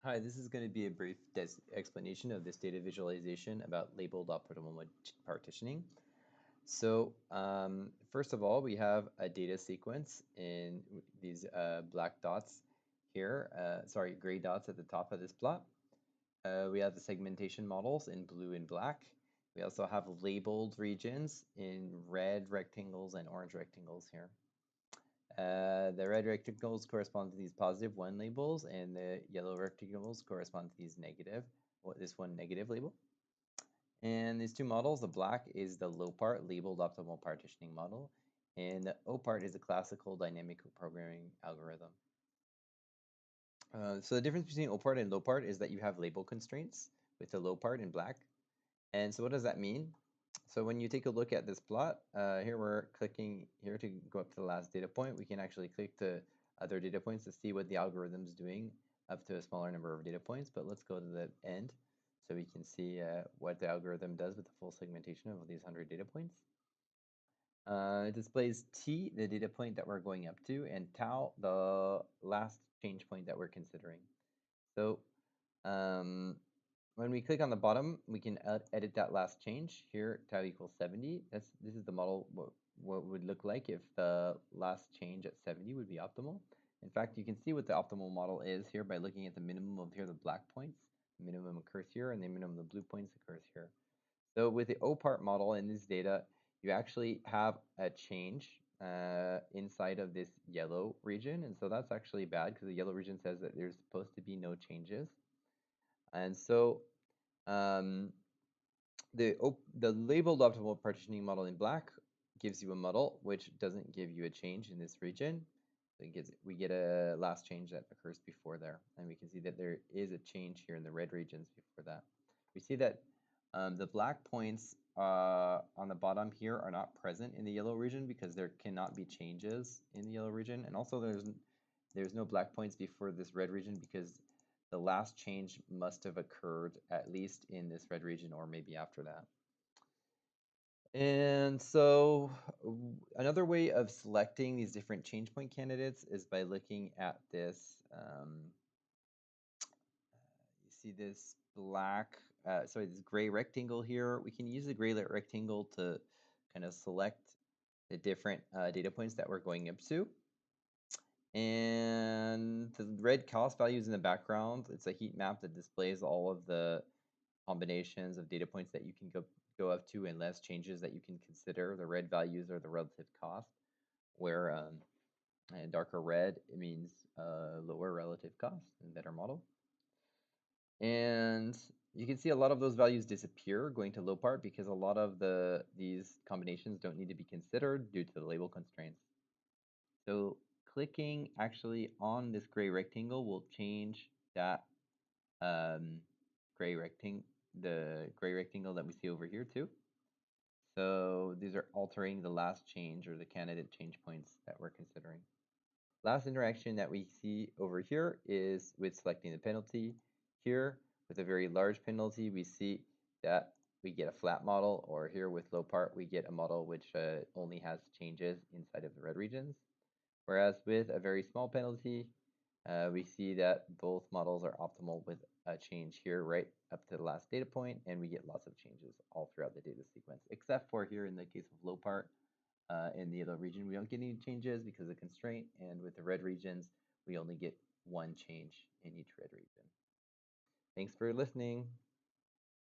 Hi, this is going to be a brief explanation of this data visualization about labeled optimal partitioning. So first of all, we have a data sequence in these black dots here, sorry, gray dots at the top of this plot. We have the segmentation models in blue and black. We also have labeled regions in red rectangles and orange rectangles here. The red rectangles correspond to these positive 1 labels, and the yellow rectangles correspond to these negative, this one negative label. And these two models, the black is the LOPART, labeled optimal partitioning model, and the OPART is a classical dynamic programming algorithm. So the difference between OPART and LOPART is that you have label constraints with the LOPART in black. And so what does that mean? So when you take a look at this plot, here we're clicking here to go up to the last data point. We can actually click to other data points to see what the algorithm's doing up to a smaller number of data points. But let's go to the end so we can see what the algorithm does with the full segmentation of these 100 data points. It displays t, the data point that we're going up to, and tau, the last change point that we're considering. So when we click on the bottom, we can edit that last change here, tau equals 70. This is the model, what would look like if the last change at 70 would be optimal. In fact, you can see what the optimal model is here by looking at the minimum of here, the black points. The minimum occurs here, and the minimum of the blue points occurs here. So with the OPART model in this data, you actually have a change inside of this yellow region, and so that's actually bad because the yellow region says that there's supposed to be no changes. And so the labeled optimal partitioning model in black gives you a model which doesn't give you a change in this region. So we get a last change that occurs before there, and we can see that there is a change here in the red regions before that. We see that the black points on the bottom here are not present in the yellow region because there cannot be changes in the yellow region, and also there's no black points before this red region because the last change must have occurred at least in this red region or maybe after that. And so another way of selecting these different change point candidates is by looking at this. You see this this gray rectangle here. We can use the gray rectangle to kind of select the different data points that we're going up to. And the red cost values in the background, it's a heat map that displays all of the combinations of data points that you can go up to and less changes that you can consider. The red values are the relative cost, where darker red, it means lower relative cost and better model. And you can see a lot of those values disappear going to LOPART because a lot of these combinations don't need to be considered due to the label constraints. So clicking actually on this gray rectangle will change that the gray rectangle that we see over here too. So these are altering the last change or the candidate change points that we're considering. Last interaction that we see over here is with selecting the penalty. Here, with a very large penalty, we see that we get a flat model, or here with LOPART, we get a model which only has changes inside of the red regions. Whereas with a very small penalty, we see that both models are optimal with a change here right up to the last data point, and we get lots of changes all throughout the data sequence, except for here in the case of LOPART. In the yellow region, we don't get any changes because of constraint, and with the red regions, we only get one change in each red region. Thanks for listening.